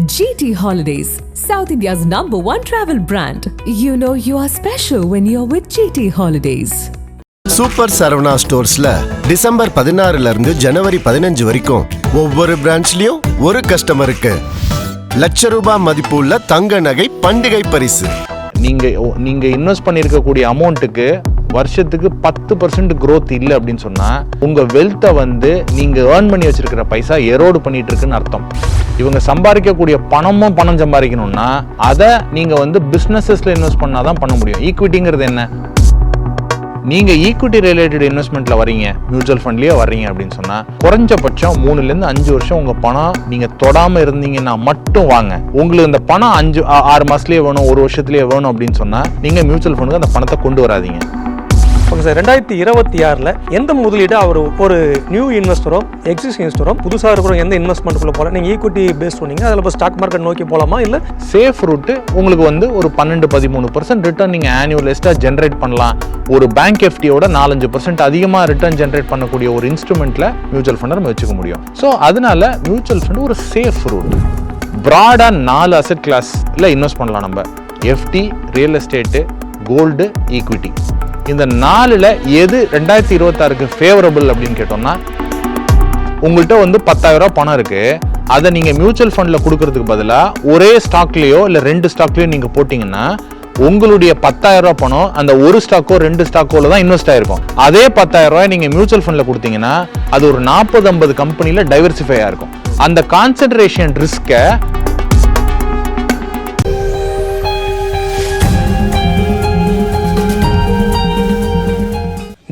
GT Holidays, South India's #1 travel brand. You know you are special when you're with GT Holidays. Super Saravana ஸ்டோர்ஸ்ல December 16 இருந்து ஜனவரி 15 வரைக்கும் ஒவ்வொரு பிரான்ச்லயும் ஒரு கஸ்டமருக்கு ₹1,00,000 மதிப்பு உள்ள தங்க நகை பண்டிகை பரிசு. நீங்க இன்வெஸ்ட் பண்ணிருக்கக்கூடிய அமௌண்ட்டுக்கு வருஷத்துக்கு 10% growth இல்லை அப்படின்னு சொன்னா உங்க வெல்த்தை நீங்க ஏர்ன் பண்ணி வச்சிருக்கிற பைசா எரோடு பண்ணிட்டு இருக்குன்னு அர்த்தம். இவங்க சம்பாதிக்கக்கூடிய பணம் சம்பாதிக்கணும்னா அதை நீங்க பிசினஸஸ்ல இன்வெஸ்ட் பண்ணாதான் பண்ண முடியும். ஈக்விட்டிங்கிறது என்ன? நீங்க ஈக்விட்டி ரிலேட்டட் இன்வெஸ்ட்மெண்ட்ல வரீங்க, மியூச்சுவல் ஃபண்ட்லயே வர்றீங்க அப்படின்னு சொன்னா குறைஞ்சபட்சம் 3 to 5 வருஷம் உங்க பணம் நீங்க தொடாம இருந்தீங்கன்னா மட்டும் வாங்க. உங்களுக்கு இந்த பணம் 5-6 மாசத்துலயே வேணும், 1 வருஷத்துலயே வேணும் அப்படின்னு சொன்னா நீங்க மியூச்சுவல் ஃபண்டுக்கு அந்த பணத்தை கொண்டு வராதீங்க. ஓகே சார், 2026 எந்த முதலீடு அவர் ஒரு நியூ இன்வெஸ்டரோ எக்ஸிஸ்டிங் இன்வெஸ்டரோ புதுசாக இருக்கிற எந்த இன்வெஸ்ட்மெண்ட்டுக்குள்ள போகலாம்? நீங்கள் ஈக்விட்டி பேஸ் சொன்னீங்க, அதில் இப்போ ஸ்டாக் மார்க்கெட் நோக்கி போகலாமா? இல்லை சேஃப் ரூட்டு உங்களுக்கு ஒரு 12-13% ரிட்டர்ன் நீங்கள் ஆனுவலிஸ்டாக ஜென்ரேட் பண்ணலாம். ஒரு பேங்க் எஃப்டியோட 4-5% அதிகமாக ரிட்டர்ன் ஜென்ரேட் பண்ணக்கூடிய ஒரு இன்ஸ்ட்ருமெண்ட்டில் மியூச்சுவல் ஃபண்டை நம்ம வச்சுக்க முடியும். ஸோ அதனால மியூச்சுவல் ஃபண்ட் ஒரு சேஃப் ரூட். ப்ராடாக 4 அசெட் கிளாஸில் இன்வெஸ்ட் பண்ணலாம் நம்ம. FD, real estate, gold, equity. இந்த 4ல் எது 2026க்கு ஃபேவரபிள் அப்படின்னு கேட்டோம்னா, உங்கள்கிட்ட 10,000 பணம் இருக்கு, அதை நீங்க மியூச்சுவல் ஃபண்ட்ல கொடுக்கறதுக்கு பதிலாக ஒரே ஸ்டாக்லயோ இல்லை 2 ஸ்டாக்லயோ நீங்க போட்டீங்கன்னா உங்களுடைய 10,000 பணம் அந்த ஒரு ஸ்டாக்கோ 2 ஸ்டாக்கோல தான் இன்வெஸ்ட் ஆயிருக்கும். அதே 10,000 நீங்க மியூச்சுவல் ஃபண்ட்ல கொடுத்தீங்கன்னா அது ஒரு 40-50 கம்பெனில டைவர்சிஃபை ஆயிருக்கும். அந்த கான்சென்ட்ரேஷன் ரிஸ்கை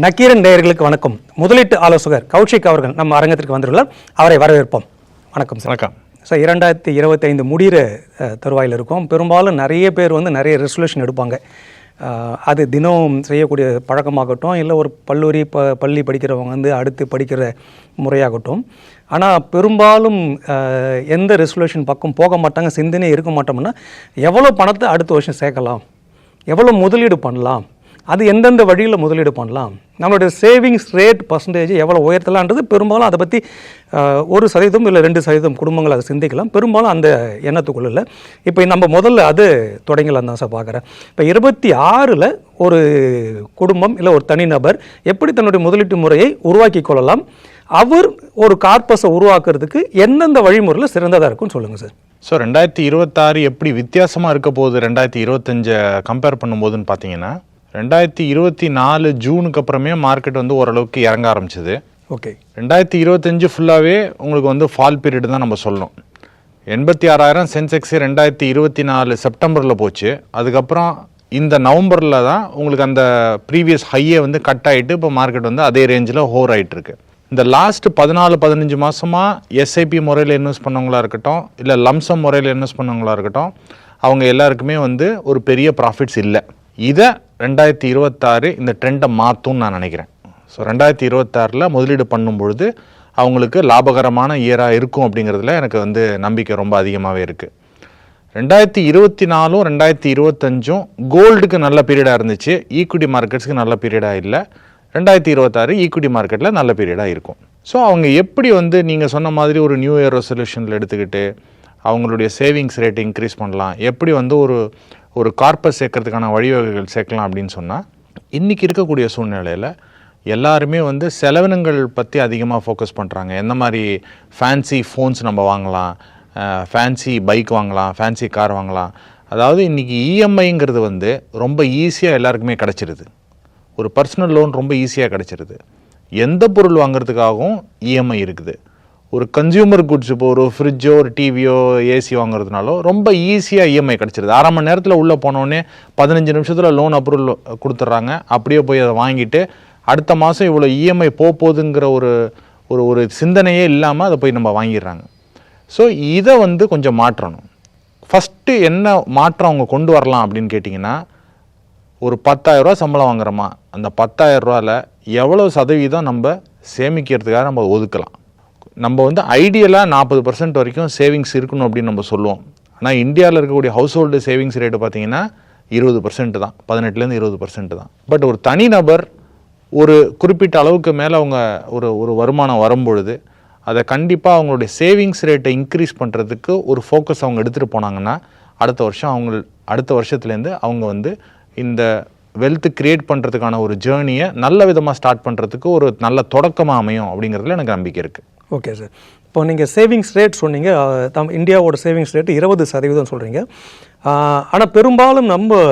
நக்கீரன் நேயர்களுக்கு வணக்கம். முதலீட்டு ஆலோசகர் கௌஷிக் அவர்கள் நம்ம அரங்கத்திற்கு வந்துள்ளார். அவரை வரவேற்போம். வணக்கம் சார். வணக்கம் சார். 2025 முடிகிற தருவாயில் இருக்கும். பெரும்பாலும் நிறைய பேர் நிறைய ரெசல்யூஷன் எடுப்பாங்க. அது தினம் செய்யக்கூடிய பழக்கமாகட்டும், இல்லை ஒரு பள்ளி படிக்கிறவங்க அடுத்து படிக்கிற முறையாகட்டும். ஆனால் பெரும்பாலும் எந்த ரெசல்யூஷன் பக்கம் போக மாட்டாங்க, சிந்தனை இருக்க மாட்டோம்னா எவ்வளோ பணத்தை அடுத்த வருஷம் சேர்க்கலாம், எவ்வளோ முதலீடு பண்ணலாம், அது எந்தெந்த வழியில் முதலீடு பண்ணலாம், நம்மளுடைய சேவிங்ஸ் ரேட் பர்சன்டேஜ் எவ்வளோ உயர்த்தலான்றது பெரும்பாலும் அதை பற்றி 1% இல்லை 2% குடும்பங்கள் அதை சிந்திக்கலாம். பெரும்பாலும் அந்த எண்ணத்துக்குள்ள இல்லை. இப்போ நம்ம முதல்ல அது தொடங்கலாம் தான் சார் பார்க்குறேன். இப்போ 26ல் ஒரு குடும்பம் இல்லை ஒரு தனிநபர் எப்படி தன்னுடைய முதலீட்டு முறையை உருவாக்கி கொள்ளலாம், அவர் ஒரு கார்பஸை உருவாக்குறதுக்கு எந்தெந்த வழிமுறையில் சிறந்ததாக இருக்குன்னு சொல்லுங்கள் சார். ஸோ 2026 எப்படி வித்தியாசமாக இருக்க போகுது 2025 கம்பேர் பண்ணும்போதுன்னு பார்த்தீங்கன்னா, 2024 ஜூனுக்கு அப்புறமே மார்க்கெட் ஓரளவுக்கு இறங்க ஆரம்பிச்சது. ஓகே. 2025 ஃபுல்லாகவே உங்களுக்கு ஃபால் பீரியட் தான் நம்ம சொல்லணும். 86,000 சென்செக்ஸ் 2024 செப்டம்பரில் போச்சு. அதுக்கப்புறம் இந்த நவம்பரில் தான் உங்களுக்கு அந்த ப்ரீவியஸ் ஹையை கட் ஆகிட்டு இப்போ மார்க்கெட் அதே ரேஞ்சில் ஹோர் ஆகிட்டு இருக்கு. இந்த லாஸ்ட் 14-15 மாதமாக எஸ்ஐபி முறையில் இன்வெஸ்ட் பண்ணவங்களா இருக்கட்டும், இல்லை லம்சம் முறையில் இன்வெஸ்ட் பண்ணவங்களா இருக்கட்டும், அவங்க எல்லாருக்குமே ஒரு பெரிய ப்ராஃபிட்ஸ் இல்லை. இதை 2026 இந்த ட்ரெண்டை மாற்றும்னு நான் நினைக்கிறேன். ஸோ 2026ல் முதலீடு பண்ணும்பொழுது அவங்களுக்கு லாபகரமான இயராக இருக்கும் அப்படிங்கிறதுல எனக்கு நம்பிக்கை ரொம்ப அதிகமாகவே இருக்குது. 2024 2025 கோல்டுக்கு நல்ல பீரியடாக இருந்துச்சு, ஈக்விட்டி மார்க்கெட்ஸுக்கு நல்ல பீரியடாக இல்லை. 2026 ஈக்விட்டி மார்க்கெட்டில் நல்ல பீரியடாக இருக்கும். ஸோ அவங்க எப்படி நீங்கள் சொன்ன மாதிரி ஒரு நியூ இயர் ரெசல்யூஷனில் எடுத்துக்கிட்டு அவங்களுடைய சேவிங்ஸ் ரேட் இன்க்ரீஸ் பண்ணலாம், எப்படி ஒரு கார்பஸ் சேர்க்கறதுக்கான வழிவகைகள் சேர்க்கலாம் அப்படின்னு சொன்னால், இன்றைக்கி இருக்கக்கூடிய சூழ்நிலையில் எல்லாருமே செலவினங்கள் பற்றி அதிகமாக ஃபோக்கஸ் பண்ணுறாங்க. எந்த மாதிரி ஃபேன்சி ஃபோன்ஸ் நம்ம வாங்கலாம், ஃபேன்சி பைக் வாங்கலாம், ஃபேன்சி கார் வாங்கலாம். அதாவது இன்றைக்கி இஎம்ஐங்கிறது ரொம்ப ஈஸியாக எல்லாருக்குமே கிடச்சிருது. ஒரு பர்சனல் லோன் ரொம்ப ஈஸியாக கிடச்சிருது. எந்த பொருள் வாங்குறதுக்காகவும் இஎம்ஐ இருக்குது. ஒரு கன்சியூமர் குட்ஸ், இப்போ ஒரு ஃப்ரிட்ஜோ ஒரு டிவியோ ஏசி வாங்குறதுனாலும் ரொம்ப ஈஸியாக இஎம்ஐ கிடச்சிருது. 1/2 மணி நேரத்தில் உள்ளே போனோடனே 15 நிமிஷத்தில் லோன் அப்ரூவல் கொடுத்துட்றாங்க. அப்படியே போய் அதை வாங்கிட்டு அடுத்த மாதம் இவ்வளோ இஎம்ஐ போகுதுங்கிற ஒரு சிந்தனையே இல்லாமல் அதை போய் நம்ம வாங்கிடுறாங்க. ஸோ இதை கொஞ்சம் மாற்றணும். ஃபஸ்ட்டு என்ன மாற்றம் அவங்க கொண்டு வரலாம் அப்படின்னு கேட்டிங்கன்னா, ஒரு 10,000 சம்பளம் வாங்குறோமா, அந்த 10,000 எவ்வளோ சதவீதம் நம்ம சேமிக்கிறதுக்காக நம்ம ஒதுக்கலாம். நம்ம ஐடியலாக 40% வரைக்கும் சேவிங்ஸ் இருக்கணும் அப்படின்னு நம்ம சொல்லுவோம். ஆனால் இந்தியாவில் இருக்கக்கூடிய ஹவுஸ் ஹோல்டு சேவிங்ஸ் ரேட்டு பார்த்தீங்கன்னா 20% தான், 18% 20% தான். பட் ஒரு தனிநபர் ஒரு குறிப்பிட்ட அளவுக்கு மேலே அவங்க ஒரு வருமானம் வரும்பொழுது அதை கண்டிப்பாக அவங்களுடைய சேவிங்ஸ் ரேட்டை இன்க்ரீஸ் பண்ணுறதுக்கு ஒரு ஃபோக்கஸ் அவங்க எடுத்துகிட்டு போனாங்கன்னா அடுத்த வருஷத்துலேருந்து அவங்க வந்து இந்த வெல்த் கிரியேட் பண்ணுறதுக்கான ஒரு ஜேர்னியை நல்ல விதமாக ஸ்டார்ட் பண்ணுறதுக்கு ஒரு நல்ல தொடக்கமாக அமையும் அப்படிங்கிறதுல எனக்கு நம்பிக்கை இருக்குது. Okay sir. இப்போ நீங்கள் சேவிங்ஸ் ரேட் சொன்னீங்க, இந்தியாவோட சேவிங்ஸ் ரேட்டு 20% சொல்கிறீங்க. ஆனால் பெரும்பாலும்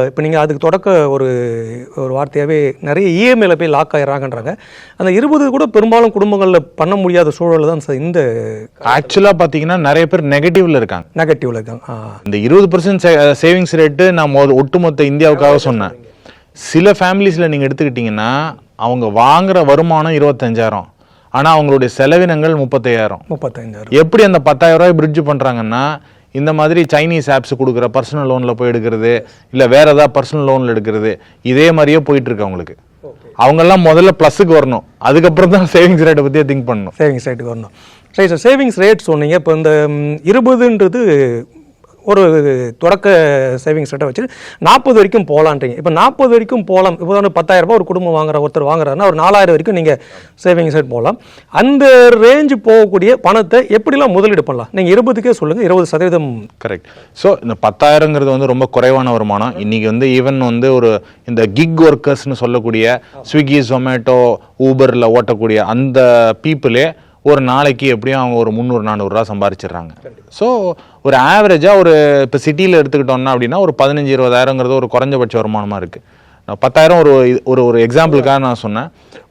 இப்போ நீங்கள் அதுக்கு தொடக்க ஒரு வார்த்தையாகவே நிறைய இஎம்ஐயில் போய் லாக் ஆகிறாங்கன்றாங்க. அந்த 20 கூட பெரும்பாலும் குடும்பங்களில் பண்ண முடியாத சூழல் தான் சார். இந்த ஆக்சுவலாக பார்த்தீங்கன்னா நிறைய பேர் நெகட்டிவ்ல இருக்காங்க. இந்த 20% சேவிங்ஸ் ரேட்டு நான் ஒட்டுமொத்த இந்தியாவுக்காக சொன்னேன். சில ஃபேமிலிஸில் நீங்கள் எடுத்துக்கிட்டிங்கன்னா அவங்க வாங்குற வருமானம் 25,000, ஆனால் அவங்களுடைய செலவினங்கள் 35,000. எப்படி அந்த 10,000 ரூபாய் பிரிட்ஜ் பண்ணுறாங்கன்னா, இந்த மாதிரி சைனீஸ் ஆப்ஸ் கொடுக்குற பர்சனல் லோனில் போய் எடுக்கிறது, இல்லை வேற ஏதாவது பர்சனல் லோனில் எடுக்கிறது, இதே மாதிரியே போயிட்டு இருக்கு அவங்களுக்கு. அவங்கெல்லாம் முதல்ல ப்ளஸுக்கு வரணும், அதுக்கப்புறம் தான் சேவிங்ஸ் ரேட்டை பற்றியே திங்க் பண்ணணும். சேவிங்ஸ் ரேட்டுக்கு வரணும். சரி சார், சேவிங்ஸ் ரேட் சொன்னீங்க. இப்போ இந்த 20ன்றது ஒரு தொடக்க சேவிங்ஸ் ரேட்டை வச்சு 40 வரைக்கும் போகலான்றீங்க. இப்போ 40 வரைக்கும் போகலாம். இப்போ 10,000 ரூபாய் ஒரு குடும்பம் ஒருத்தர் வாங்குறாருன்னா ஒரு 4,000 வரைக்கும் நீங்கள் சேவிங்ஸ் ரேட் போகலாம். அந்த ரேஞ்சு போகக்கூடிய பணத்தை எப்படிலாம் முதலீடு பண்ணலாம்? நீங்கள் 20க்கே சொல்லுங்கள், 20%. கரெக்ட். ஸோ இந்த 10,000ங்கிறது வந்து ரொம்ப குறைவான வருமானம். இன்றைக்கி வந்து ஈவன் வந்து ஒரு இந்த கிக் ஒர்க்கர்ஸ்னு சொல்லக்கூடிய ஸ்விக்கி, ஜொமேட்டோ, ஊபரில் ஓட்டக்கூடிய அந்த பீப்புளே ஒரு நாளைக்கு எப்படியும் அவங்க ஒரு 300-400 ரூபா சம்பாதிச்சிடுறாங்க. ஸோ ஒரு ஆவரேஜாக ஒரு இப்போ சிட்டியில் எடுத்துக்கிட்டோம்னா அப்படின்னா ஒரு 15-20,000ங்கிறது ஒரு குறைஞ்சபட்ச வருமானமாக இருக்குது. 10,000 ஒரு எக்ஸாம்பிளுக்காக நான் சொன்னேன்.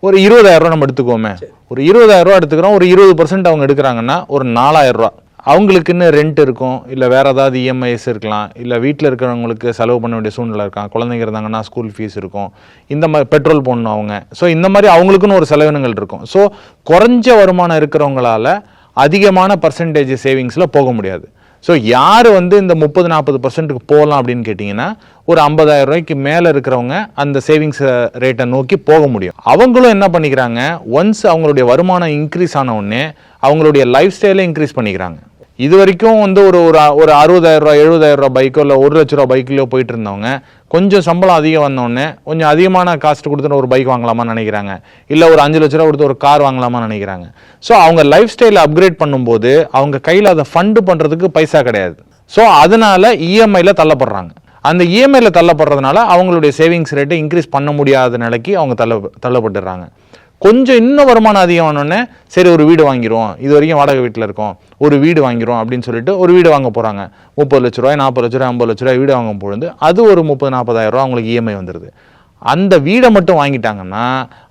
ஒரு 20,000 ரூபா நம்ம எடுத்துக்கோமே, ஒரு 20,000 ரூபா எடுத்துக்கிறோம். ஒரு 20% அவங்க எடுக்கிறாங்கன்னா ஒரு 4,000 ரூபா. அவங்களுக்குன்னு ரெண்ட் இருக்கும், இல்லை வேறு ஏதாவது இஎம்ஐஸ் இருக்கலாம், இல்லை வீட்டில் இருக்கிறவங்களுக்கு செலவு பண்ண வேண்டிய சூழ்நிலை இருக்கலாம், குழந்தைங்க இருந்தாங்கன்னா ஸ்கூல் ஃபீஸ் இருக்கும், இந்த மாதிரி பெட்ரோல் போடணும் அவங்க. ஸோ இந்த மாதிரி அவங்களுக்குன்னு ஒரு செலவினங்கள் இருக்கும். ஸோ குறைஞ்ச வருமானம் இருக்கிறவங்களால அதிகமான பர்சன்டேஜ் சேவிங்ஸில் போக முடியாது. ஸோ யார் வந்து இந்த 30-40%க்கு போகலாம் அப்படின்னு கேட்டிங்கன்னா, ஒரு 50,000 ரூபாய்க்கு மேலே இருக்கிறவங்க அந்த சேவிங்ஸ் ரேட்டை நோக்கி போக முடியும். அவங்களும் என்ன பண்ணிக்கிறாங்க, ஒன்ஸ் அவங்களுடைய வருமானம் இன்க்ரீஸ் ஆன உடனே அவங்களுடைய லைஃப் ஸ்டைலை இன்க்ரீஸ் பண்ணிக்கிறாங்க. இது வரைக்கும் வந்து ஒரு 60,000 ரூபா 70,000 ரூபா பைக்கோ இல்லை 1 லட்ச ரூபா பைக்கிலோ போயிட்டு இருந்தவங்க கொஞ்சம் சம்பளம் அதிகம் வந்தோடனே கொஞ்சம் அதிகமான காஸ்ட் கொடுத்துட்டு ஒரு பைக் வாங்கலாமான்னு நினைக்கிறாங்க, இல்லை ஒரு 5 லட்ச ரூபா கொடுத்து ஒரு கார் வாங்கலாமான்னு நினைக்கிறாங்க. ஸோ அவங்க லைஃப் ஸ்டைலை அப்கிரேட் பண்ணும்போது அவங்க கையில் அதை ஃபண்டு பண்ணுறதுக்கு பைசா கிடையாது. ஸோ அதனால இஎம்ஐயில் தள்ளப்படுறாங்க. அந்த இஎம்ஐயில் தள்ளப்படுறதுனால அவங்களுடைய சேவிங்ஸ் ரேட்டை இன்க்ரீஸ் பண்ண முடியாத நிலைக்கு அவங்க தள்ளப்பட்டுடுறாங்க. கொஞ்சம் இன்னும் வருமானம் அதிகமானோடனே சரி ஒரு வீடு வாங்கிடுவோம், இது வரைக்கும் வாடகை வீட்டில் இருக்கோம், ஒரு வீடு வாங்கிடுவோம் அப்படின்னு சொல்லிட்டு ஒரு வீடு வாங்க போகிறாங்க. 30 லட்ச ரூபாய் 40 லட்ச ரூபாய் 50 லட்ச ரூபாய் வீடு வாங்கும் பொழுது அது ஒரு 30-40,000 ரூபா அவங்களுக்கு இஎம்ஐ வந்துடுது. அந்த வீடை மட்டும் வாங்கிட்டாங்கன்னா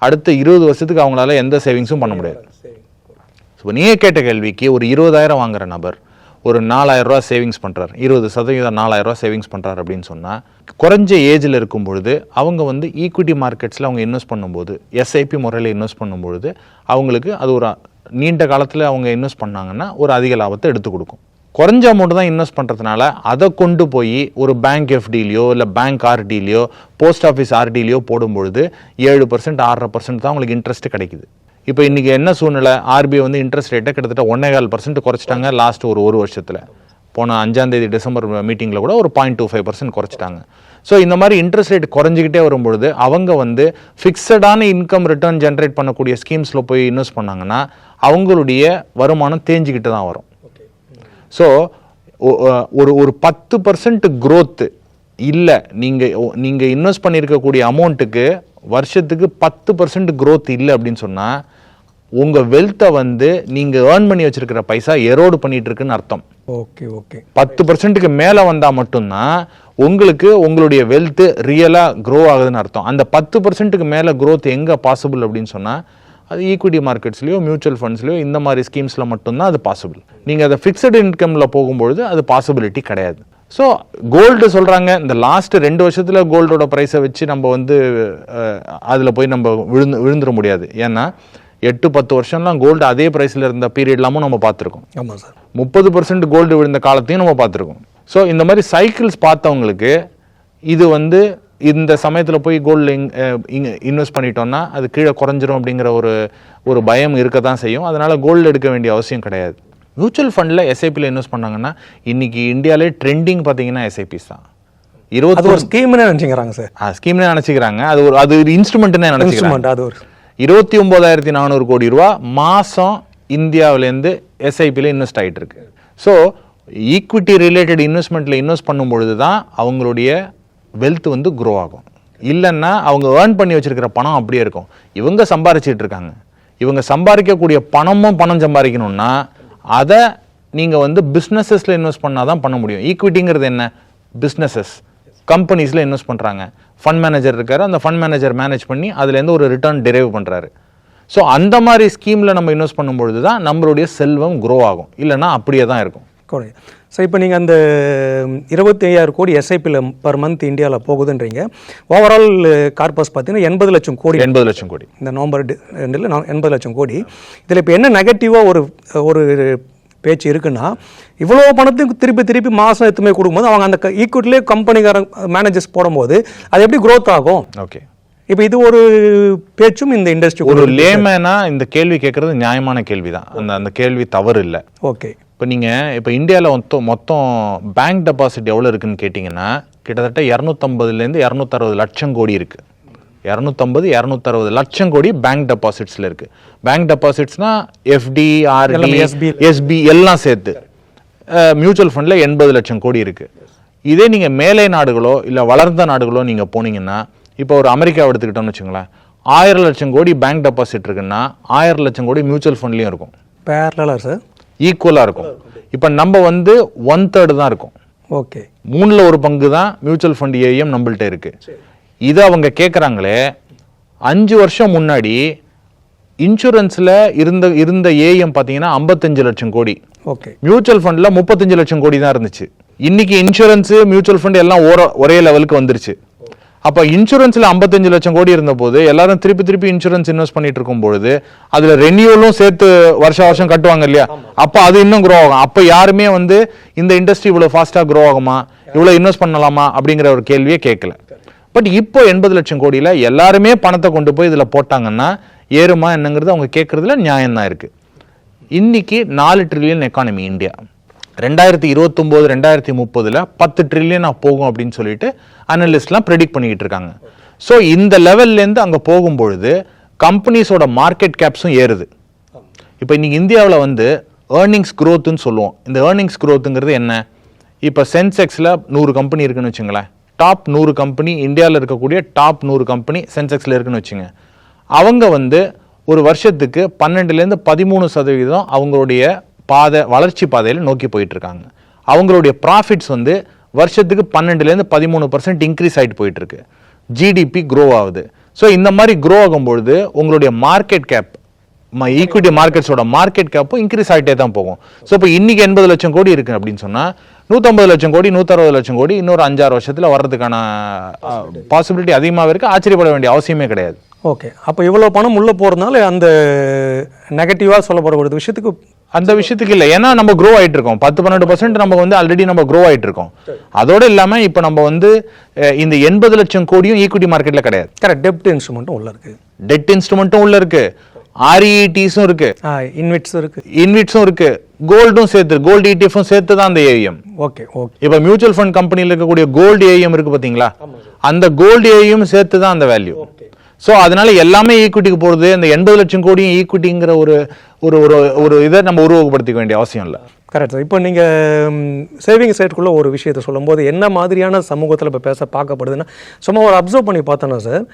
அடுத்த 20 வருஷத்துக்கு அவங்களால எந்த சேவிங்ஸும் பண்ண முடியாது. ஸோ நீங்கள் கேட்ட கேள்விக்கு ஒரு 20,000 வாங்குற நபர் ஒரு 4,000 ரூபா சேவிங்ஸ் பண்ணுறாரு, 20% 4,000 ரூபா சேவிங்ஸ் பண்ணுறாரு அப்படின்னு சொன்னால், குறைஞ்ச ஏஜில் இருக்கும் பொழுது அவங்க வந்து ஈக்விட்டி மார்க்கெட்ஸில் அவங்க இன்வெஸ்ட் பண்ணும்போது, எஸ்ஐபி முறையில் இன்வெஸ்ட் பண்ணும்பொழுது அவங்களுக்கு அது ஒரு நீண்ட காலத்தில் அவங்க இன்வெஸ்ட் பண்ணாங்கன்னா ஒரு அதிக லாபத்தை எடுத்து கொடுக்கும். குறைஞ்ச அமௌண்ட் தான் இன்வெஸ்ட் பண்ணுறதுனால அதை கொண்டு போய் ஒரு பேங்க் எஃப்டிலையோ இல்லை பேங்க் ஆர்டிலையோ போஸ்ட் ஆஃபீஸ் ஆர்டிலையோ போடும்பொழுது 7% 6% தான் உங்களுக்கு இன்ட்ரெஸ்ட் கிடைக்குது. இப்போ இன்றைக்கி என்ன சூழ்நிலை, ஆர்பிஐ வந்து இன்ட்ரெஸ்ட் ரேட்டை கிட்டத்தட்ட 1.25% குறைச்சிட்டாங்க லாஸ்ட் ஒரு வருஷத்தில். போன 5ஆம் தேதி டிசம்பர் மீட்டிங்கில் கூட ஒரு 0.25% குறைச்சிட்டாங்க. ஸோ இந்த மாதிரி இன்ட்ரெஸ்ட் ரேட் குறைஞ்சிக்கிட்டே வரும்பொழுது அவங்க வந்து ஃபிக்ஸடான இன்கம் ரிட்டர்ன் ஜென்ரேட் பண்ணக்கூடிய ஸ்கீம்ஸில் போய் இன்வெஸ்ட் பண்ணாங்கன்னா அவங்களுடைய வருமானம் தேஞ்சிக்கிட்டு தான் வரும். ஸோ ஒரு 10% growth இல்லை, நீங்கள் இன்வெஸ்ட் பண்ணியிருக்கக்கூடிய அமௌண்ட்டுக்கு வருஷத்துக்கு 10% growth இல்லை அப்படின்னு சொன்னால் உங்கள் வெல்த்தை வந்து நீங்கள் ஏர்ன் பண்ணி வச்சிருக்கிற பைசா எரோடு பண்ணிட்டு இருக்குன்னு அர்த்தம். ஓகே 10%க்கு மேலே வந்தால் மட்டும்தான் உங்களுக்கு உங்களுடைய வெல்த்து ரியலாக க்ரோ ஆகுதுன்னு அர்த்தம். அந்த 10%க்கு மேலே க்ரோத் எங்கே பாசிபிள் அப்படின்னு சொன்னால் அது ஈக்விட்டி மார்க்கெட்ஸ்லையோ மியூச்சுவல் ஃபண்ட்ஸ்லையோ இந்த மாதிரி ஸ்கீம்ஸில் மட்டும்தான் அது பாசிபிள். நீங்கள் அதை ஃபிக்ஸட் இன்கமில் போகும்பொழுது அது பாசிபிலிட்டி கிடையாது. ஸோ கோல்டு சொல்கிறாங்க, இந்த லாஸ்ட் 2 வருஷத்தில் கோல்டோட ப்ரைஸை வச்சு நம்ம வந்து அதில் போய் நம்ம விழுந்துட முடியாது. ஏன்னா 8-10 வருஷம்லாம் கோல்டு அதே ப்ரைஸில் இருந்த பீரியட்லாமும் நம்ம பார்த்துருக்கோம். ஆமாம் சார். 30% கோல்டு விழுந்த காலத்தையும் நம்ம பார்த்துருக்கோம். ஸோ இந்த மாதிரி சைக்கிள்ஸ் பார்த்தவங்களுக்கு இது வந்து இந்த சமயத்தில் போய் கோல்டு இன்வெஸ்ட் பண்ணிட்டோம்னா அது கீழே குறைஞ்சிரும் அப்படிங்கிற ஒரு பயம் இருக்க தான் செய்யும். அதனால் கோல்டு எடுக்க வேண்டிய அவசியம் கிடையாது. மியூச்சுவல் ஃபண்டில் எஸ்ஐபியில் இன்வெஸ்ட் பண்ணாங்கன்னா இன்னைக்கு இந்தியாவிலே ட்ரெண்டிங் பார்த்தீங்கன்னா எஸ்ஐபிஸ் தான். 20 ஸ்கீம்னே நினச்சிக்கிறாங்க சார். ஸ்கீம்னே நினச்சிக்கிறாங்க, அது ஒரு இன்ஸ்ட்ருமெண்ட்னே நினச்சிக்கிறாங்க. அது ஒரு 29,400 கோடி ரூபா மாதம் இந்தியாவிலேருந்து எஸ்ஐபியில் இன்வெஸ்ட் ஆகிட்டு இருக்கு. ஸோ ஈக்விட்டி ரிலேட்டட் இன்வெஸ்ட்மெண்ட்டில் இன்வெஸ்ட் பண்ணும்பொழுது தான் அவங்களுடைய வெல்த் வந்து க்ரோ ஆகும். இல்லைன்னா அவங்க ஏர்ன் பண்ணி வச்சிருக்கிற பணம் அப்படியே இருக்கும். இவங்க சம்பாரிச்சிட்டு இருக்காங்க. இவங்க சம்பாதிக்கக்கூடிய பணம் சம்பாதிக்கணும்னா அதை நீங்கள் வந்து பிஸ்னஸஸில் இன்வெஸ்ட் பண்ணால் தான் பண்ண முடியும். ஈக்விட்டிங்கிறது என்ன? பிஸ்னஸஸ், கம்பெனிஸில் இன்வெஸ்ட் பண்ணுறாங்க. ஃபண்ட் மேனேஜர் இருக்காரு, அந்த ஃபண்ட் மேனேஜர் மேனேஜ் பண்ணி அதுலேருந்து ஒரு ரிட்டர்ன் டெரைவ் பண்ணுறாரு. ஸோ அந்த மாதிரி ஸ்கீமில் நம்ம இன்வெஸ்ட் பண்ணும்பொழுது தான் நம்மளுடைய செல்வம் க்ரோ ஆகும். இல்லைன்னா அப்படியே தான் இருக்கும். ஸோ இப்போ நீங்கள் அந்த 25,000 கோடி எஸ்ஐபியில் பர் மந்த் இந்தியாவில் போகுதுன்றீங்க. ஓவரால் கார்பஸ் பார்த்தீங்கன்னா 80 லட்சம் கோடி. 80 லட்சம் கோடி இந்த நவம்பர் 80 லட்சம் கோடி. இதில் இப்போ என்ன நெகட்டிவாக ஒரு பேச்சு இருக்குன்னா, இவ்வளோ பணத்துக்கு திருப்பி மாதம் எத்துமே கொடுக்கும்போது அவங்க அந்த ஈக்விட்டிலே கம்பெனிக்கார மேனேஜர்ஸ் போடும்போது அது எப்படி க்ரோத் ஆகும்? ஓகே, இப்போ இது ஒரு பேச்சும் இந்த இண்டஸ்ட்ரி ஒரு லேமேனா இந்த கேள்வி கேட்கறது நியாயமான கேள்வி தான். அந்த கேள்வி தவறு இல்லை. ஓகே, இப்போ நீங்கள் இப்போ இந்தியாவில் மொத்தம் பேங்க் டெபாசிட் எவ்வளோ இருக்குன்னு கேட்டிங்கன்னா கிட்டத்தட்ட 250லேருந்து 260 லட்சம் கோடி இருக்குது. 250-260 லட்சம் கோடி பேங்க் டெபாசிட்ஸில் இருக்குது. பேங்க் டெபாசிட்ஸ்னா எஃப்டி, ஆர்டி, எஸ்பி எல்லாம் சேர்த்து. மியூச்சுவல் ஃபண்டில் 80 லட்சம் கோடி இருக்குது. இதே நீங்கள் மேலை நாடுகளோ இல்லை வளர்ந்த நாடுகளோ நீங்கள் போனீங்கன்னா, இப்போ ஒரு அமெரிக்காவை எடுத்துக்கிட்டோம்னு வச்சுங்களேன், 1000 லட்சம் கோடி பேங்க் டெபாசிட் இருக்குன்னா 1000 லட்சம் கோடி மியூச்சுவல் ஃபண்ட்லேயும் இருக்கும். பேரலா சார்? ஈக்குவலாக இருக்கும். இப்போ நம்ம வந்து 1/3 தான் இருக்கும். ஓகே, 3ல் 1 பங்கு தான் மியூச்சுவல் ஃபண்ட் ஏஎம் நம்மள்ட்ட இருக்கு. இதை அவங்க கேட்குறாங்களே, 5 வருஷம் முன்னாடி இன்சூரன்ஸில் இருந்த ஏஎம் பார்த்தீங்கன்னா 55 லட்சம் கோடி. ஓகே, மியூச்சுவல் ஃபண்டில் 35 லட்சம் கோடி தான் இருந்துச்சு. இன்னைக்கு இன்சூரன்ஸு மியூச்சுவல் ஃபண்ட் எல்லாம் ஒரே லெவலுக்கு வந்துருச்சு. அப்போ இன்சூரன்ஸில் 55 லட்சம் கோடி இருந்த போது எல்லாரும் திருப்பி இன்சூரன்ஸ் இன்வெஸ்ட் பண்ணிட்டு இருக்கும் பொழுது அதில் ரெனியூவலும் சேர்த்து வருஷம் கட்டுவாங்க இல்லையா? அப்போ அது இன்னும் க்ரோ ஆகும். அப்போ யாருமே வந்து இந்த இண்டஸ்ட்ரி இவ்வளோ ஃபாஸ்ட்டாக க்ரோ ஆகுமா, இவ்வளோ இன்வெஸ்ட் பண்ணலாமா அப்படிங்கிற ஒரு கேள்வியே கேட்கல. பட் இப்போ 80 லட்சம் கோடியில் எல்லாருமே பணத்தை கொண்டு போய் இதில் போட்டாங்கன்னா ஏறுமா என்னங்கிறது அவங்க கேட்கறதுல நியாயம்தான் இருக்கு. இன்னைக்கு 4 ட்ரில்லியன் எக்கானமி இந்தியா. 2029-2030 10 ட்ரில்லியன் போகும் அப்படின்னு சொல்லிட்டு அனலிஸ்ட்லாம் ப்ரெடிக்ட் பண்ணிக்கிட்டு இருக்காங்க. ஸோ இந்த லெவல்லேருந்து அங்கே போகும்பொழுது கம்பெனிஸோட மார்க்கெட் கேப்ஸும் ஏறுது. இப்போ இன்னைக்கு இந்தியாவில் வந்து ஏர்னிங்ஸ் க்ரோத்துன்னு சொல்லுவோம். இந்த ஏர்னிங்ஸ் க்ரோத்துங்கிறது என்ன? இப்போ சென்செக்ஸில் 100 கம்பெனி இருக்குன்னு வச்சுங்களேன். டாப் 100 கம்பெனி, இந்தியாவில் இருக்கக்கூடிய டாப் 100 கம்பெனி சென்செக்ஸில் இருக்குன்னு வச்சுங்க. அவங்க வந்து ஒரு வருஷத்துக்கு 12-13% அவங்களுடைய வளர்ச்சி பாதையில் நோக்கி போயிட்டு இருக்காங்க. அவங்களுடைய ப்ராஃபிட்ஸ் வந்து வருஷத்துக்கு 12-13% இன்க்ரீஸ் ஆகிட்டு போயிட்டு இருக்கு. ஜிடிபி க்ரோ ஆகுது. ஸோ இந்த மாதிரி க்ரோ ஆகும்பொழுது உங்களுடைய மார்க்கெட் கேப், ஈக்விட்டி மார்க்கெட்ஸோட மார்க்கெட் கேப்பும் இன்க்ரீஸ் ஆகிட்டே தான் போகும். ஸோ இப்போ இன்னைக்கு 80 லட்சம் கோடி இருக்கு அப்படின்னு சொன்னால் 150 லட்சம் கோடி 160 லட்சம் கோடி இன்னொரு 5-6 வருஷத்தில் வர்றதுக்கான பாசிபிலிட்டி அதிகமாக இருக்குது. ஆச்சரியப்பட வேண்டிய அவசியமே கிடையாது. ஓகே, அப்போ இவ்வளோ பணம் உள்ளே போகிறதுனால அந்த நெகட்டிவாக சொல்லப்படக்கூடிய விஷயத்துக்கு அந்த விஷயத்துக்கு இல்லை. ஏன்னா நம்ம க்ரோ ஆகிட்டு இருக்கோம். 10-12% நம்ம வந்து ஆல்ரெடி நம்ம க்ரோ ஆகிட்டு இருக்கோம். அதோடு இல்லாமல் இப்போ நம்ம வந்து இந்த 80 லட்சம் கோடியும் ஈக்விட்டி மார்க்கெட்டில் கிடையாது. கரெக்ட், டெப்ட் இன்ஸ்ட்ருமெண்ட்டும் உள்ள இருக்கு. டெட் இன்ஸ்ட்ருமெண்ட்டும் உள்ள இருக்கு. ஆர்இடிஸும் இருக்கு. இன்விட்ஸும் இருக்கு. கோல்டும் சேர்த்து, கோல்டு இடிஎஃப்பும் சேர்த்து தான் அந்த ஏஎம். Okay okay. இப்போ மியூச்சுவல் ஃபண்ட் கம்பெனியில் இருக்கக்கூடிய கோல்டு ஏஎம் இருக்கு பார்த்தீங்களா, அந்த கோல்டு ஏஎம் சேர்த்து தான் அந்த வேல்யூ. ஸோ அதனால எல்லாமே ஈக்விட்டிக்கு போகிறது. இந்த 80 லட்சம் கோடியும் ஈக்விட்டிங்கிற ஒரு ஒரு இதை நம்ம உருவகப்படுத்திக்க வேண்டிய அவசியம் இல்லை. Correct sir. இப்போ நீங்கள் சேவிங்ஸ் ரேட்டுக்குள்ளே ஒரு விஷயத்தை சொல்லும்போது என்ன மாதிரியான சமூகத்தில் இப்போ பார்க்கப்படுதுன்னா, சும்மா ஒரு அப்சர்வ் பண்ணி பார்த்தோன்னா சார்,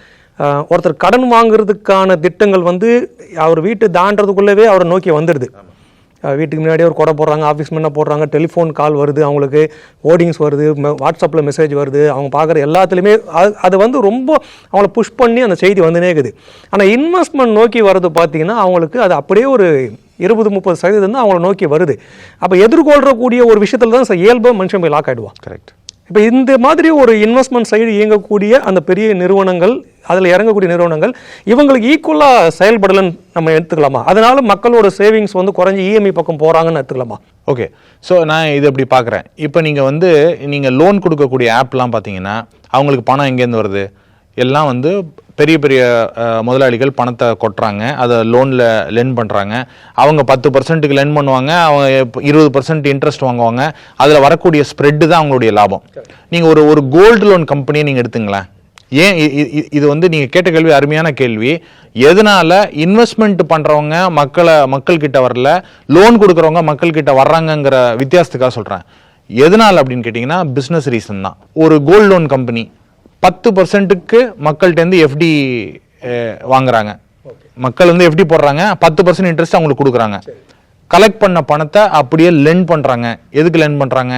ஒருத்தர் கடன் வாங்குறதுக்கான திட்டங்கள் வந்து அவர் வீட்டு தாண்டதுக்குள்ளவே அவரை நோக்கி வந்துடுது. வீட்டுக்கு முன்னாடியே ஒரு கொடை போடுறாங்க, ஆஃபீஸ் முன்னே போடுறாங்க, டெலிஃபோன் கால் வருது, அவங்களுக்கு ஓடிங்ஸ் வருது, வாட்ஸ்அப்பில் மெசேஜ் வருது, அவங்க பார்க்குற எல்லாத்துலேயுமே அது வந்து ரொம்ப அவங்கள புஷ் பண்ணி அந்த செய்தி வந்துனே இருக்குது. ஆனால் இன்வெஸ்ட்மெண்ட் நோக்கி வர்றது பார்த்தீங்கன்னா அவங்களுக்கு அது அப்படியே ஒரு 20-30% தான் அவங்கள நோக்கி வருது. அப்போ எதிர்கொள்றக்கூடிய ஒரு விஷயத்தில் தான் இயல்பாக மனுஷன் போய் லாக் ஆகிடுவான். கரெக்ட். இப்போ இந்த மாதிரி ஒரு இன்வெஸ்ட்மெண்ட் சைடு இயங்கக்கூடிய அந்த பெரிய நிறுவனங்கள், அதில் இறங்கக்கூடிய நிறுவனங்கள் இவங்களுக்கு ஈக்குவலாக செயல்படலைன்னு நம்ம எடுத்துக்கலாமா? அதனால மக்களோட சேவிங்ஸ் வந்து குறைஞ்சி இஎம்ஐ பக்கம் போகிறாங்கன்னு எடுத்துக்கலாமா? ஓகே, ஸோ நான் இது எப்படி பார்க்குறேன், இப்போ நீங்கள் லோன் கொடுக்கக்கூடிய ஆப்லாம் பார்த்தீங்கன்னா அவங்களுக்கு பணம் எங்கேருந்து வருது? எல்லாம் வந்து பெரிய பெரிய முதலாளிகள் பணத்தை கொட்டுறாங்க, அதை லோனில் லென் பண்ணுறாங்க. அவங்க 10%க்கு லென் பண்ணுவாங்க, அவங்க 20% இன்ட்ரெஸ்ட் வாங்குவாங்க. அதில் வரக்கூடிய ஸ்ப்ரெட்டு தான் அவங்களுடைய லாபம். நீங்கள் ஒரு கோல்டு லோன் கம்பெனியை நீங்கள் எடுத்துங்களேன், ஏன் இது வந்து நீங்கள் கேட்ட கேள்வி அருமையான கேள்வி. எதனால இன்வெஸ்ட்மெண்ட் பண்ணுறவங்க மக்கள்கிட்ட வரல, லோன் கொடுக்குறவங்க மக்கள்கிட்ட வர்றாங்கங்கிற வித்தியாசத்துக்காக சொல்கிறேன். எதனால அப்படின்னு கேட்டிங்கன்னா பிஸ்னஸ் ரீசன் தான். ஒரு கோல்டு லோன் கம்பெனி 10%க்கு மக்கள்கிட்டேருந்து எஃப்டி வாங்குறாங்க, மக்கள் வந்து எஃப்டி போடுறாங்க, 10% இன்ட்ரெஸ்ட் அவங்களுக்கு கொடுக்குறாங்க. கலெக்ட் பண்ண பணத்தை அப்படியே லெண்ட் பண்றாங்க. எதுக்கு லெண்ட் பண்றாங்க?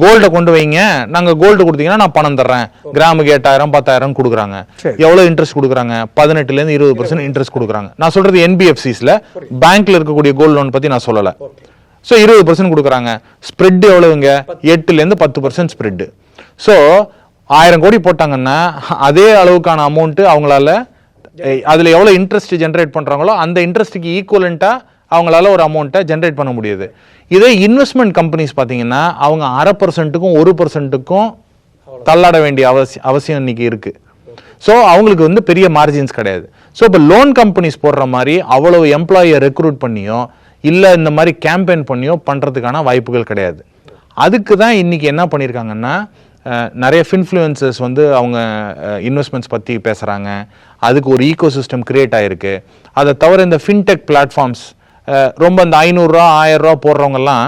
கோல்டை கொண்டு வைங்க, நாங்க கோல்டு கொடுத்தீங்கன்னா நான் பணம் தர்றேன், கிராமுக்கு 8000 10,000 கொடுக்குறாங்க. எவ்வளவு இன்ட்ரெஸ்ட் கொடுக்குறாங்க? 18% 20% இன்ட்ரெஸ்ட் கொடுக்குறாங்க. நான் சொல்றது என்பிஎஃப்சிஸ்ல, பேங்க்ல இருக்கக்கூடிய கோல்டு லோன் பத்தி நான் சொல்லல. ஸோ 20% கொடுக்குறாங்க. ஸ்ப்ரெட் எவ்வளவுங்க? 8% 10% ஸ்ப்ரெட். ஸோ 1000 கோடி போட்டாங்கன்னா அதே அளவுக்கான அமௌண்ட் அவங்களால, அதுல எவ்வளவு இன்ட்ரெஸ்ட் ஜென்ரேட் பண்றாங்களோ அந்த இன்ட்ரெஸ்ட்டுக்கு ஈக்குவலண்டா அவங்களால ஒரு அமௌண்ட்டை ஜென்ரேட் பண்ண முடியுது. இதே இன்வெஸ்ட்மெண்ட் கம்பெனிஸ் பார்த்தீங்கன்னா அவங்க 0.5%க்கும் 1%க்கும் தள்ளாட வேண்டிய அவசியம் இன்னைக்கு இருக்கு. ஸோ அவங்களுக்கு வந்து பெரிய மார்ஜின்ஸ் கிடையாது. ஸோ இப்போ லோன் கம்பெனிஸ் போடுற மாதிரி அவ்வளவு எம்ப்ளாயியை ரெக்ரூட் பண்ணியோ இல்லை இந்த மாதிரி கேம்பெயின் பண்ணியோ பண்ணுறதுக்கான வாய்ப்புகள் கிடையாது. அதுக்கு தான் இன்னைக்கு என்ன பண்ணியிருக்காங்கன்னா, நிறைய ஃபின்ஃப்ளூயன்சர்ஸ் வந்து அவங்க இன்வெஸ்ட்மெண்ட்ஸ் பற்றி பேசுகிறாங்க. அதுக்கு ஒரு ஈகோ சிஸ்டம் கிரியேட் ஆகிருக்கு. அதை தவிர இந்த ஃபின்டெக் பிளாட்ஃபார்ம்ஸ் ரொம்ப இந்த 500 ரூபா 1000 ரூபா போடுறவங்கலாம்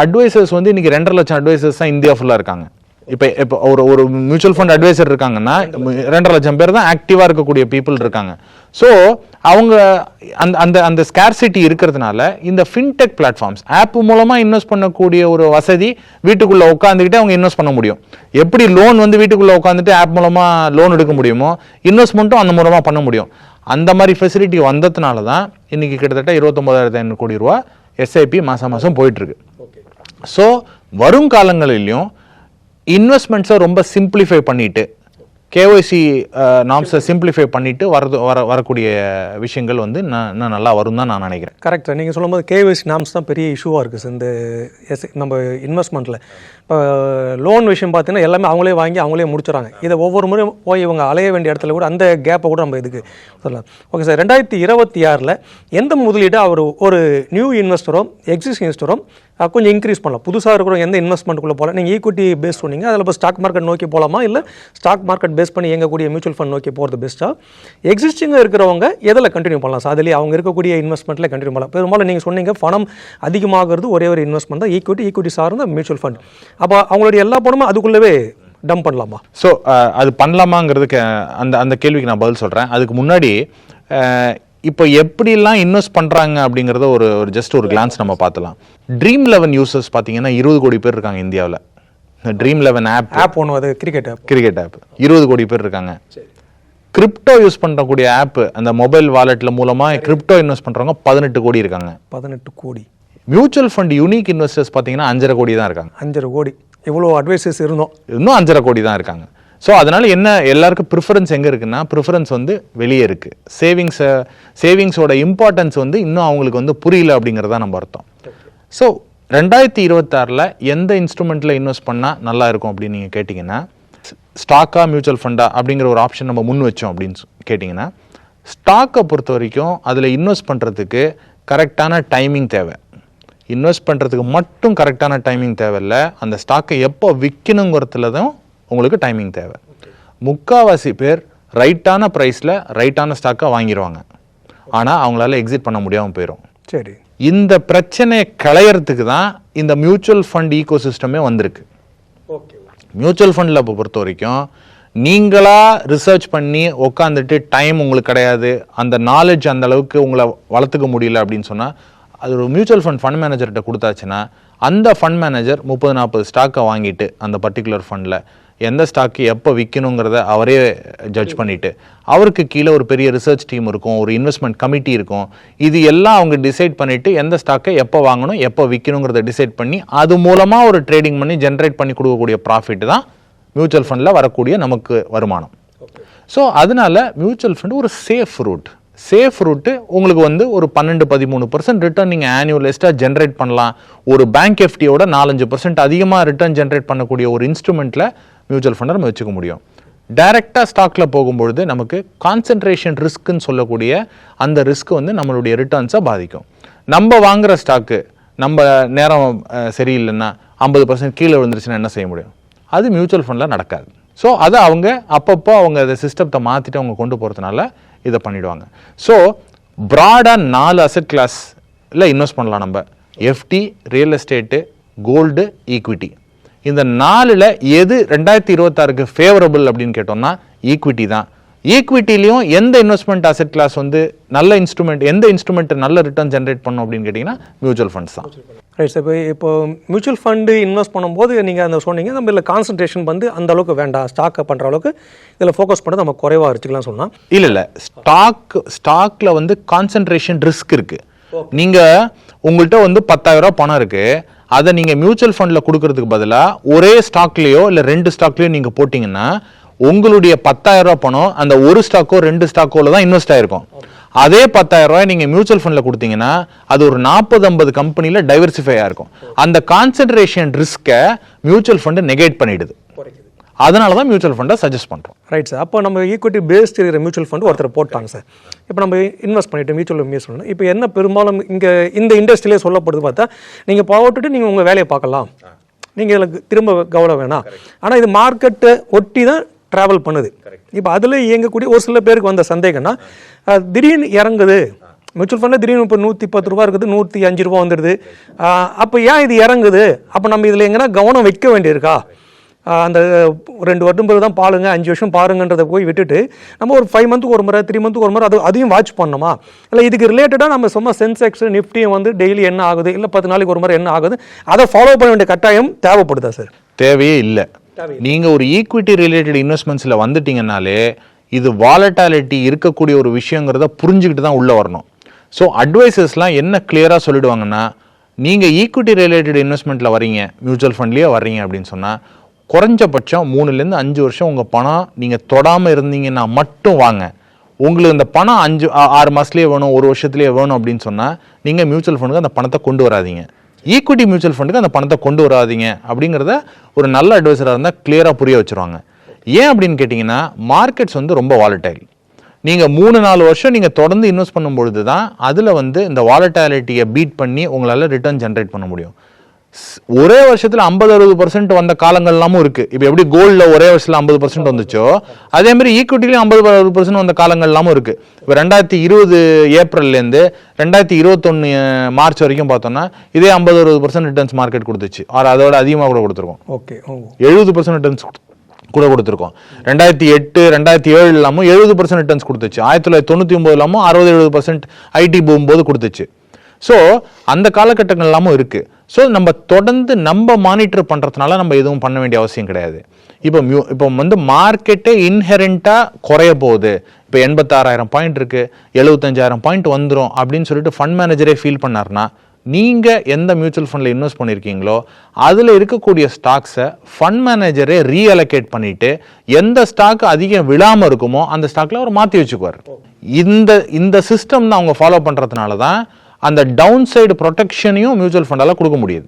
அட்வைசர்ஸ் வந்து இன்னைக்கு 2.5 லட்சம் அட்வைசர்ஸ் தான் இந்தியா ஃபுல்லாக இருக்காங்க. இப்போ ஒரு மியூச்சுவல் ஃபண்ட் அட்வைசர் இருக்காங்கன்னா 2.5 லட்சம் பேர் தான் ஆக்டிவாக இருக்கக்கூடிய பீப்புள் இருக்காங்க. ஸோ அவங்க அந்த ஸ்கேர்சிட்டி இருக்கிறதுனால இந்த ஃபின்டெக் பிளாட்ஃபார்ம்ஸ் ஆப் மூலமாக இன்வெஸ்ட் பண்ணக்கூடிய ஒரு வசதி வீட்டுக்குள்ளே உட்காந்துக்கிட்டு அவங்க இன்வெஸ்ட் பண்ண முடியும். எப்படி லோன் வந்து வீட்டுக்குள்ளே உட்காந்துட்டு ஆப் மூலமாக லோன் எடுக்க முடியுமோ, இன்வெஸ்ட்மெண்ட்டும் அந்த மூலமாக பண்ண முடியும். அந்த மாதிரி ஃபெசிலிட்டி வந்ததுனால தான் இன்னைக்கு கிட்டத்தட்ட 29,500 கோடி ரூபா எஸ்ஐபி மாதம் போயிட்டு இருக்கு. ஸோ வரும் காலங்களிலும் இன்வெஸ்ட்மெண்ட்ஸை ரொம்ப சிம்பிளிஃபை பண்ணிட்டு, கேஒய்சி நாம்ஸை சிம்பிளிஃபை பண்ணிட்டு வரக்கூடிய விஷயங்கள் வந்து நான் நல்லா வரும் தான் நான் நினைக்கிறேன். கரெக்ட். நீங்கள் சொல்லும்போது கேஒய்சி நாம்ஸ் தான் பெரிய இஷ்யூவாக இருக்குது இந்த நம்ம இன்வெஸ்ட்மெண்ட்டில். இப்போ லோன் விஷயம் பார்த்தீங்கன்னா எல்லாமே அவங்களே வாங்கி அவங்களே முடிச்சுறாங்க. இதை ஒவ்வொரு முறையும் போய் இவங்க அலைய வேண்டிய இடத்துல கூட அந்த கேப்பை கூட நம்ம இதுக்கு சொல்லலாம். ஓகே சார், 2026 எந்த முதலீடு அவர் ஒரு நியூ இன்வெஸ்டரோ எக்ஸிஸ்டிங் இன்வெஸ்டரோ கொஞ்சம் இன்க்ரீஸ் பண்ணலாம்? புதுசாக இருக்கிற எந்த இன்வெஸ்ட்மெண்ட்டுக்குள்ளே போகலாம்? நீங்கள் ஈக்விட்டி பேஸ் சொன்னீங்க, அதில் இப்போ ஸ்டாக் மார்க்கெட் நோக்கி போகலாமா, இல்லை ஸ்டாக் மார்க்கெட் பேஸ் பண்ணி இயங்கக்கூடிய மியூச்சுவல் ஃபண்ட் நோக்கி போகிறது பெஸ்ட்டாக? எக்ஸிஸ்டிங்காக இருக்கிறவங்க எதில் கண்டினியூ பண்ணலாம் சார்? அதிலே அவங்க இருக்கக்கூடிய இன்வெஸ்ட்மெண்ட்டில் கண்டினியூ பண்ணலாம். பெரும்பாலும் நீங்கள் சொன்னீங்க பணம் அதிகமாகிறது ஒரே ஒரு இன்வெஸ்ட்மெண்ட் தான், ஈக்விட்டி சார்ந்த மியூச்சுவல் ஃபண்ட். அப்போ அவங்களுடைய எல்லா பணமும் அதுக்குள்ளவே டம்ப் பண்ணலாமா? ஸோ அது பண்ணலாமாங்கிறதுக்கு அந்த கேள்விக்கு நான் பதில் சொல்கிறேன். அதுக்கு முன்னாடி இப்போ எப்படிலாம் இன்வெஸ்ட் பண்ணுறாங்க அப்படிங்கிறத ஒரு ஜஸ்ட் ஒரு கிளான்ஸ் நம்ம பார்த்துலாம். ட்ரீம் 11 யூசர்ஸ் பார்த்தீங்கன்னா 20 கோடி பேர் இருக்காங்க இந்தியாவில். ட்ரீம் 11 ஆப் ஒன்று, அது கிரிக்கெட் ஆப் 20 கோடி பேர் இருக்காங்க. கிரிப்டோ யூஸ் பண்ணக்கூடிய ஆப், அந்த மொபைல் வாலெட்டில் மூலமாக கிரிப்டோ இன்வெஸ்ட் பண்ணுறவங்க 18 கோடி இருக்காங்க. 18 கோடி. மியூச்சுவல் ஃபண்ட் யூனிக் இன்வெஸ்டர்ஸ் பார்த்தீங்கன்னா 5.5 கோடி தான் இருக்காங்க. 5.5 கோடி. இவ்வளோ அட்வைசர்ஸ் இன்னும் 5.5 கோடி தான் இருக்காங்க. ஸோ அதனால என்ன, எல்லாருக்கும் ப்ரிஃபரன்ஸ் எங்கே இருக்குன்னா, ப்ரிஃபரன்ஸ் வந்து வெளியே இருக்கு. சேவிங்ஸோட இம்பார்ட்டன்ஸ் வந்து இன்னும் அவங்களுக்கு வந்து புரியல அப்படிங்கிறதா நம்ம அர்த்தம். ஸோ 2026 எந்த இன்ஸ்ட்ருமெண்ட்டில் இன்வெஸ்ட் பண்ணால் நல்லா இருக்கும் அப்படின்னு நீங்கள் கேட்டிங்கன்னா, ஸ்டாக்கா மியூச்சுவல் ஃபண்டா அப்படிங்கிற ஒரு ஆப்ஷன் நம்ம முன் வச்சோம் அப்படின்னு கேட்டிங்கன்னா, ஸ்டாக்கை பொறுத்த வரைக்கும் அதில் இன்வெஸ்ட் பண்ணுறதுக்கு கரெக்டான டைமிங் தேவை. இன்வெஸ்ட் பண்ணுறதுக்கு மட்டும் கரெக்டான டைமிங் தேவையில்லை, அந்த ஸ்டாக்கை எப்போ விற்கணுங்கிறதுல தான் உங்களுக்கு டைமிங் தேவை. முக்கால்வாசி பேர் ரைட்டான ப்ரைஸில் ரைட்டான ஸ்டாக்கை வாங்கிடுவாங்க, ஆனால் அவங்களால எக்ஸிட் பண்ண முடியாமல் போயிடும். சரி, இந்த பிரச்சனையை களையறதுக்கு தான் இந்த மியூச்சுவல் ஃபண்ட் ஈகோ சிஸ்டமே வந்திருக்கு. மியூச்சுவல் ஃபண்டில் இப்போ பொறுத்த வரைக்கும் நீங்களா ரிசர்ச் பண்ணி உட்காந்துட்டு டைம் உங்களுக்கு கிடையாது, அந்த நாலேஜ் அந்த அளவுக்கு உங்களை வளர்த்துக்க முடியல அப்படின்னு சொன்னால், அது ஒரு மியூச்சுவல் ஃபண்ட் மேனேஜர்கிட்ட கொடுத்தாச்சுன்னா அந்த ஃபண்ட் மேனேஜர் 30-40 ஸ்டாக்கை வாங்கிட்டு அந்த பர்டிகுலர் ஃபண்டில் எந்த ஸ்டாக்கு எப்போ விற்கணுங்கிறத அவரே ஜட்ஜ் பண்ணிவிட்டு, அவருக்கு கீழே ஒரு பெரிய ரிசர்ச் டீம் இருக்கும், ஒரு இன்வெஸ்ட்மெண்ட் கமிட்டி இருக்கும். இது எல்லாம் அவங்க டிசைட் பண்ணிவிட்டு எந்த ஸ்டாக்கை எப்போ வாங்கணும் எப்போ விற்கணுங்கிறத டிசைட் பண்ணி அது மூலமாக ஒரு ட்ரேடிங் பண்ணி ஜென்ரேட் பண்ணி கொடுக்கக்கூடிய ப்ராஃபிட் தான் மியூச்சுவல் ஃபண்டில் வரக்கூடிய நமக்கு வருமானம். ஸோ அதனால மியூச்சுவல் ஃபண்ட் ஒரு சேஃப் ரூட்டு உங்களுக்கு வந்து ஒரு 12-13% ரிட்டர்ன் நீங்கள் ஆனுவலைஸ்டாக ஜென்ரேட் பண்ணலாம். ஒரு பேங்க் எஃப்டியோட 4-5% அதிகமாக ரிட்டர்ன் ஜென்ரேட் பண்ணக்கூடிய ஒரு இன்ஸ்ட்ருமெண்ட்டில் மியூச்சுவல் ஃபண்டை நம்ம வச்சுக்க முடியும். டைரெக்டாக ஸ்டாக்கில் போகும்பொழுது நமக்கு கான்சென்ட்ரேஷன் ரிஸ்க்குன்னு சொல்லக்கூடிய அந்த ரிஸ்க் வந்து நம்மளுடைய ரிட்டர்ன்ஸை பாதிக்கும். நம்ம வாங்குகிற ஸ்டாக்கு நம்ம நேரம் சரியில்லைன்னா 50% கீழே விழுந்துருச்சுன்னா என்ன செய்ய முடியும்? அது மியூச்சுவல் ஃபண்டில் நடக்காது. ஸோ அதை அவங்க அப்பப்போ அவங்க அதை சிஸ்டத்தை மாற்றிட்டு அவங்க கொண்டு போகிறதுனால இதை பண்ணிவிடுவாங்க. ஸோ ப்ராடாக 4 அசெட் கிளாஸில் இன்வெஸ்ட் பண்ணலாம் நம்ம. FD, real estate, gold, equity. இந்த 4ல் எது 2026க்கு ஃபேவரபிள் அப்படின்னு கேட்டோம்னா ஈக்விட்டி தான். ஈக்விட்டிலையும் எந்த இன்வெஸ்ட்மெண்ட் அசெட் கிளாஸ் வந்து நல்ல இன்ஸ்ட்ருமெண்ட், எந்த இன்ஸ்ட்ருமெண்ட் நல்ல ரிட்டர்ன் ஜென்ரேட் பண்ணும் அப்படின்னு கேட்டிங்கன்னா மியூச்சுவல் ஃபண்ட்ஸ் தான். Right sir. இப்போ மியூச்சுவல் ஃபண்டு இன்வெஸ்ட் பண்ணும்போது நீங்கள் அந்த சொன்னீங்க, நம்ம இதில் கான்சன்ட்ரேஷன் வந்து அந்த அளவுக்கு வேண்டாம், ஸ்டாக்கை பண்ணுற அளவுக்கு இதில் ஃபோக்கஸ் பண்ணி நம்ம குறைவாக வச்சுக்கலாம் சொன்னால். இல்லை ஸ்டாக்ல வந்து கான்சன்ட்ரேஷன் ரிஸ்க் இருக்கு. நீங்கள் உங்கள்கிட்ட வந்து 10,000 ரூபா பணம் இருக்கு, அதை நீங்கள் மியூச்சுவல் ஃபண்டில் கொடுக்கறதுக்கு பதிலாக ஒரே ஸ்டாக்லேயோ இல்லை 2 ஸ்டாக்லேயோ நீங்கள் போட்டிங்கன்னா உங்களுடைய 10,000 ரூபா பணம் அந்த ஒரு ஸ்டாக்கோ 2 ஸ்டாக்கோல தான் இன்வெஸ்ட் ஆயிருக்கும். அதே 10,000 ரூபாய் நீங்க மியூச்சுவல் ஃபண்ட்ல கொடுத்தீங்கன்னா அது ஒரு 40-50 கம்பெனில டைவர்சிஃபை ஆயிருக்கும். அந்த கான்சென்ட்ரேஷன் ரிஸ்கை மியூச்சுவல் ஃபண்ட் நெகேட் பண்ணிடுது. அதனால தான் மியூச்சுவல் ஃபண்டை சஜஸ்ட் பண்ணுறோம். Right sir. அப்போ நம்ம ஈக்விட்டி பேஸ்ட் இருக்கிற மியூச்சுவல் ஃபண்ட் ஒருத்தர் போட்டாங்க சார். இப்போ நம்ம இன்வெஸ்ட் பண்ணிட்டு மியூச்சுவல் இன்வெஸ்ட் பண்ணணும். இப்போ என்ன பெரும்பாலும் இங்கே இந்த இண்டஸ்ட்ரியிலே சொல்லப்படுது பார்த்தா, நீங்கள் போட்டுட்டு நீங்கள் உங்கள் வேலையை பார்க்கலாம், நீங்கள் இதில் திரும்ப கவனம் வேணாம். ஆனால் இது மார்க்கெட்டை ஒட்டி தான் ட்ராவல் பண்ணுது. இப்போ அதில் இயங்கக்கூடிய ஒரு சில பேருக்கு வந்த சந்தேகம்னா, திடீர்னு இறங்குது மியூச்சுவல் ஃபண்டில், திடீர்னு இப்போ 110 ரூபா இருக்குது, 105 ரூபா வந்துடுது. அப்போ ஏன் இது இறங்குது? அப்போ நம்ம இதில் எங்கன்னா கவனம் வைக்க வேண்டியிருக்கா? அந்த 2 வருடம் பிறகு தான் பாருங்க, 5 வருஷம் பாருங்கன்றதை போய் விட்டுட்டு நம்ம ஒரு 5 மந்த்துக்கு ஒரு முறை, 3 மந்த்துக்கு ஒரு முறை அதையும் வாட்ச் பண்ணணுமா? இல்லை இதுக்கு ரிலேட்டடாக நம்ம சும்மா சென்செக்ஸ் நிஃப்டியும் வந்து டெய்லி என்ன ஆகுது, இல்லை 10 நாளைக்கு ஒரு முறை என்ன ஆகுது, அதை ஃபாலோ பண்ண வேண்டிய கட்டாயம் தேவைப்படுதா சார்? தேவையே இல்லை. நீங்கள் ஒரு ஈக்விட்டி ரிலேட்டட் இன்வெஸ்ட்மெண்ட்ஸில் வந்துட்டீங்கன்னாலே இது வாலட்டாலிட்டி இருக்கக்கூடிய ஒரு விஷயங்கிறத புரிஞ்சுக்கிட்டு தான் உள்ளே வரணும். ஸோ அட்வைசர்ஸ்லாம் என்ன கிளியராக சொல்லிடுவாங்கன்னா, நீங்கள் ஈக்விட்டி ரிலேட்டட் இன்வெஸ்ட்மெண்ட்டில் வரீங்க, மியூச்சுவல் ஃபண்ட்லேயே வர்றீங்க அப்படின்னு சொன்னால் குறைஞ்சபட்சம் 3லேருந்து 5 வருஷம் உங்கள் பணம் நீங்கள் தொடாமல் இருந்தீங்கன்னா மட்டும் வாங்க. உங்களுக்கு இந்த பணம் 5-6 மாதத்துலேயே வேணும், 1 வருஷத்துலேயே வேணும் அப்படின்னு சொன்னால் நீங்கள் மியூச்சுவல் ஃபண்டுக்கு அந்த பணத்தை கொண்டு வராதீங்க. ஈக்விட்டி மியூச்சுவல் ஃபண்டுக்கு அந்த பணத்தை கொண்டு வராதீங்க அப்படிங்கிறத ஒரு நல்ல அட்வைசராக இருந்தால் கிளியராக புரிய வச்சுருவாங்க. ஏன் அப்படின்னு கேட்டிங்கன்னா, மார்க்கெட்ஸ் வந்து ரொம்ப வாலட்டைல். நீங்கள் 3-4 வருஷம் நீங்கள் தொடர்ந்து இன்வெஸ்ட் பண்ணும்பொழுது தான் அதில் வந்து இந்த வாலட்டாலிட்டியை பீட் பண்ணி உங்களால் ரிட்டர்ன் ஜென்ரேட் பண்ண முடியும். ஒரே வருஷத்தில் 50-60% வந்த காலங்கள்லாமும் இருக்குது. இப்போ எப்படி கோல்டில் ஒரே வருஷத்தில் 50% வந்துச்சோ, அதே மாதிரி ஈக்விட்டிலையும் 50-60% வந்த காலங்கள்லாமும் இருக்குது. இப்போ 2020 ஏப்ரல்லேருந்து 2021 மார்ச் வரைக்கும் பார்த்தோம்னா இதே 50-60% ரிட்டர்ன்ஸ் மார்க்கெட் கொடுத்துச்சு. அதோட அதிகமாக கூட கொடுத்துருக்கோம். ஓகே, 70% ரிட்டர்ன்ஸ் கூட கொடுத்துருக்கோம். 2008 2007 இல்லாமல் 70% ரிட்டர்ன்ஸ் கொடுத்துச்சு. 1999 இல்லாமல் 60-70% ஐடி பூம் போது கொடுத்துச்சு. ஸோ அந்த காலகட்டங்கள் எல்லாமும் இருக்குது. ஸோ நம்ம தொடர்ந்து நம்ம மானிட்டர் பண்ணுறதுனால நம்ம எதுவும் பண்ண வேண்டிய அவசியம் கிடையாது. இப்போ வந்து மார்க்கெட்டே இன்ஹெரண்ட்டாக குறைய போகுது. இப்போ 86,000 பாயிண்ட் இருக்குது, 75,000 பாயிண்ட் வந்துடும் அப்படின்னு சொல்லிட்டு ஃபண்ட் மேனேஜரே ஃபீல் பண்ணார்னா, நீங்கள் எந்த மியூச்சுவல் ஃபண்டில் இன்வெஸ்ட் பண்ணியிருக்கீங்களோ அதில் இருக்கக்கூடிய ஸ்டாக்ஸை ஃபண்ட் மேனேஜரே ரீஅலோகேட் பண்ணிவிட்டு எந்த ஸ்டாக் அதிகம் விழாமல் இருக்குமோ அந்த ஸ்டாக்கில் அவர் மாற்றி வச்சுக்குவார். இந்த சிஸ்டம் தான் அவங்க ஃபாலோ பண்ணுறதுனால தான் அந்த டவுன் சைடு ப்ரொடெக்ஷனையும் மியூச்சுவல் ஃபண்டால் கொடுக்க முடியுது.